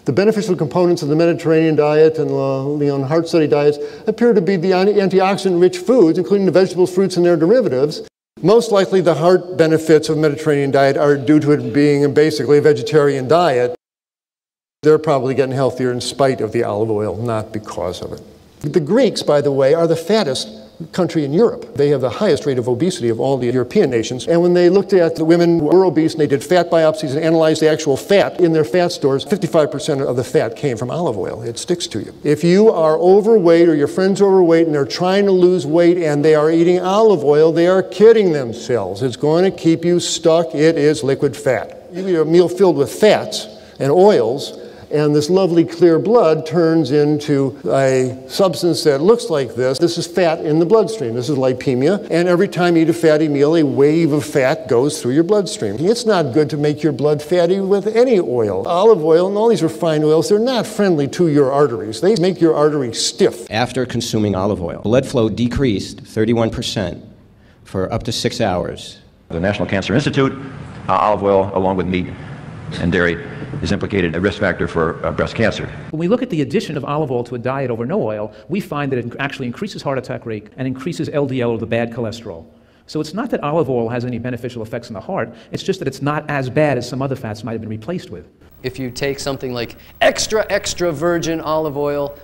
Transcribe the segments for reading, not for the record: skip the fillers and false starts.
The beneficial components of the Mediterranean diet and the Leon Heart Study diets appear to be the antioxidant-rich foods, including the vegetables, fruits, and their derivatives. Most likely the heart benefits of the Mediterranean diet are due to it being basically a vegetarian diet. They're probably getting healthier in spite of the olive oil, not because of it. The Greeks, by the way, are the fattest country in Europe. They have the highest rate of obesity of all the European nations. And when they looked at the women who were obese and they did fat biopsies and analyzed the actual fat in their fat stores, 55% of the fat came from olive oil. It sticks to you. If you are overweight or your friend's overweight and they're trying to lose weight and they are eating olive oil, they are kidding themselves. It's going to keep you stuck. It is liquid fat. You eat a meal filled with fats and oils, and this lovely clear blood turns into a substance that looks like this. This is fat in the bloodstream. This is lipemia. And every time you eat a fatty meal, a wave of fat goes through your bloodstream. It's not good to make your blood fatty with any oil. Olive oil and all these refined oils, they're not friendly to your arteries. They make your arteries stiff. After consuming olive oil, blood flow decreased 31% for up to 6 hours. The National Cancer Institute, olive oil, along with meat and dairy, is implicated a risk factor for breast cancer. When we look at the addition of olive oil to a diet over no oil, we find that it actually increases heart attack rate and increases LDL, or the bad cholesterol. So it's not that olive oil has any beneficial effects on the heart, it's just that it's not as bad as some other fats might have been replaced with. If you take something like extra virgin olive oil,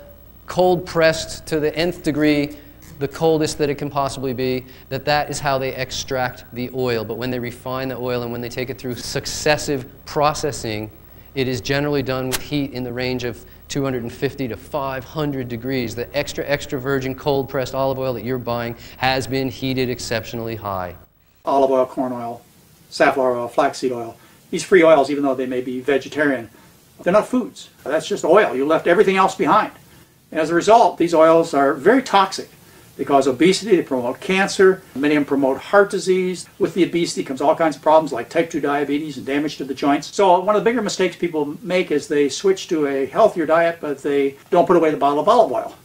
cold pressed to the nth degree, the coldest that it can possibly be, that is how they extract the oil. But when they refine the oil and when they take it through successive processing, it is generally done with heat in the range of 250 to 500 degrees. The extra virgin cold pressed olive oil that you're buying has been heated exceptionally high. Olive oil, corn oil, safflower oil, flaxseed oil. These free oils, even though they may be vegetarian, they're not foods. That's just oil. You left everything else behind. And as a result, these oils are very toxic. They cause obesity, they promote cancer, many of them promote heart disease. With the obesity comes all kinds of problems like type 2 diabetes and damage to the joints. So one of the bigger mistakes people make is they switch to a healthier diet, but they don't put away the bottle of olive oil.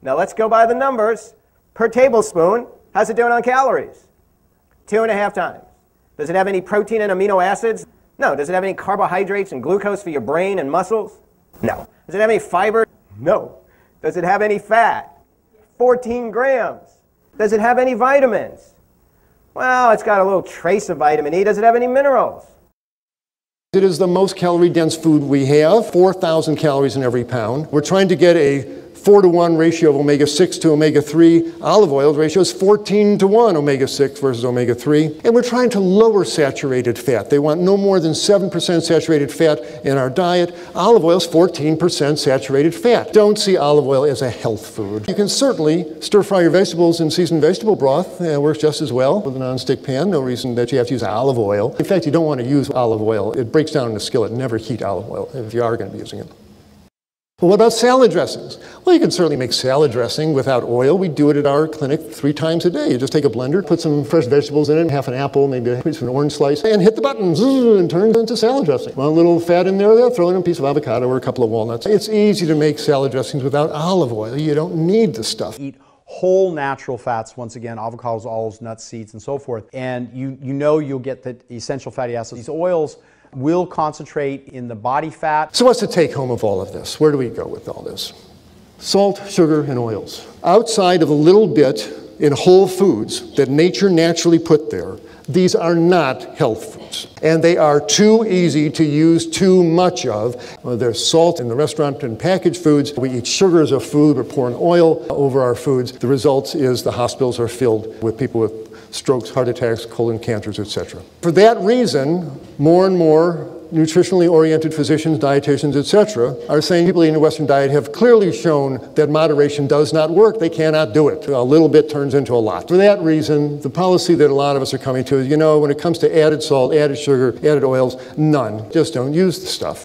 Now let's go by the numbers. Per tablespoon, how's it doing on calories? 2.5 times. Does it have any protein and amino acids? No. Does it have any carbohydrates and glucose for your brain and muscles? No. Does it have any fiber? No. Does it have any fat? 14 grams. Does it have any vitamins? Well, it's got a little trace of vitamin E. Does it have any minerals? It is the most calorie-dense food we have, 4,000 calories in every pound. We're trying to get a 4-to-1 ratio of omega-6 to omega-3. Olive oil ratio is 14-to-1 omega-6 versus omega-3. And we're trying to lower saturated fat. They want no more than 7% saturated fat in our diet. Olive oil is 14% saturated fat. Don't see olive oil as a health food. You can certainly stir-fry your vegetables in seasoned vegetable broth. It works just as well with a non-stick pan. No reason that you have to use olive oil. In fact, you don't want to use olive oil. It breaks down in the skillet. Never heat olive oil if you are going to be using it. Well, what about salad dressings? Well, you can certainly make salad dressing without oil. We do it at our clinic 3 times a day. You just take a blender, put some fresh vegetables in it, half an apple, maybe a piece of an orange slice, and hit the button, and turn it into salad dressing. Want a little fat in there, throw in a piece of avocado or a couple of walnuts. It's easy to make salad dressings without olive oil. You don't need the stuff. Eat whole natural fats, once again, avocados, olives, nuts, seeds, and so forth. And you know you'll get the essential fatty acids. These oils will concentrate in the body fat. So what's the take home of all of this? Where do we go with all this? Salt, sugar, and oils. Outside of a little bit in whole foods that nature naturally put there, these are not health foods. And they are too easy to use too much of. There's salt in the restaurant and packaged foods. We eat sugar as a food. We're pouring oil over our foods. The result is the hospitals are filled with people with strokes, heart attacks, colon cancers, etc. For that reason, more and more nutritionally oriented physicians, dietitians, etc. are saying people eating a Western diet have clearly shown that moderation does not work. They cannot do it. A little bit turns into a lot. For that reason, the policy that a lot of us are coming to is, when it comes to added salt, added sugar, added oils, none. Just don't use the stuff.